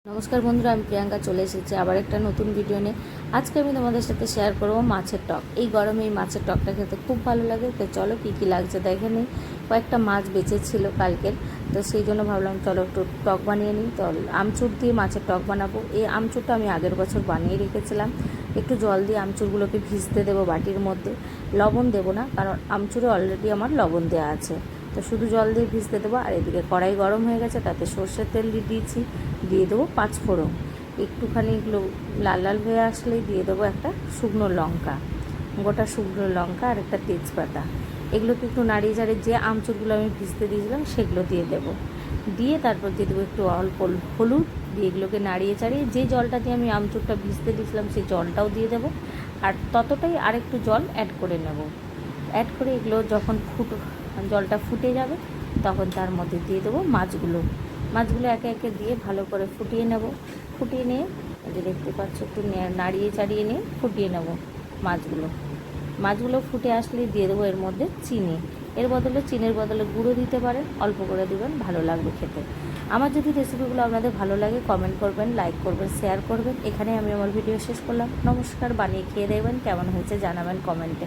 নমস্কার বন্ধুরা, আমি প্রিয়াঙ্কা চলে এসেছি আবার একটা নতুন ভিডিও নিয়ে। আজকে আমি তোমাদের সাথে শেয়ার করব মাছের টক। এই গরমে এই মাছের টকটা খেতে খুব ভালো লাগে। তো চলো কী কী লাগছে দেখে নিই। কয়েকটা মাছ বেঁচেছিল কালকের, তো সেই জন্য ভাবলাম চলো একটু টক বানিয়ে নিই। তো আমচুর দিয়ে মাছের টক বানাবো। এই আমচুরটা আমি আগের বছর বানিয়ে রেখেছিলাম। একটু জল দিয়ে আমচুরগুলোকে ভিজতে দেবো বাটির মধ্যে। লবণ দেবো না, কারণ আমচুরে অলরেডি আমার লবণ দেওয়া আছে। তো শুধু জল দিয়ে ভিজতে দেবো। আর এদিকে কড়াই গরম হয়ে গেছে, তাতে সর্ষের তেল দিয়েছি। দিয়ে দেবো 5 ফোড়ন। একটুখানি লাল লাল হয়ে আসলেই দিয়ে দেবো একটা শুকনো লঙ্কা, গোটা শুকনো লঙ্কা আর একটা তেজপাতা। এগুলোকে একটু নাড়িয়ে চাড়িয়ে যে আমচুরগুলো আমি ভিজতে দিয়েছিলাম সেগুলো দিয়ে দেবো। দিয়ে তারপর দিয়ে দেবো একটু অল্প হলুদ দিয়ে এগুলোকে নাড়িয়ে চাড়িয়ে যে জলটা দিয়ে আমি আমচুরটা ভিজতে দিয়েছিলাম সেই জলটাও দিয়ে দেবো। আর ততটাই আরেকটু জল অ্যাড করে নেব। অ্যাড করে এগুলো যখন জলটা ফুটে যাবে তখন তার মধ্যে দিয়ে দেবো মাছগুলো একে একে দিয়ে ভালো করে ফুটিয়ে নেব। ফুটিয়ে নিয়ে যে দেখতে পাচ্ছ একটু নাড়িয়ে চাড়িয়ে নিয়ে ফুটিয়ে নেব মাছগুলো ফুটে আসলেই দিয়ে দেবো এর মধ্যে চিনি। চিনির বদলে গুঁড়ো দিতে পারেন, অল্প করে দেবেন, ভালো লাগবে খেতে। আমার যদি রেসিপিগুলো আপনাদের ভালো লাগে কমেন্ট করবেন, লাইক করবেন, শেয়ার করবেন। এখানে আমি আমার ভিডিও শেষ করলাম। নমস্কার। বানিয়ে খেয়ে দেখবেন কেমন হয়েছে জানাবেন কমেন্টে।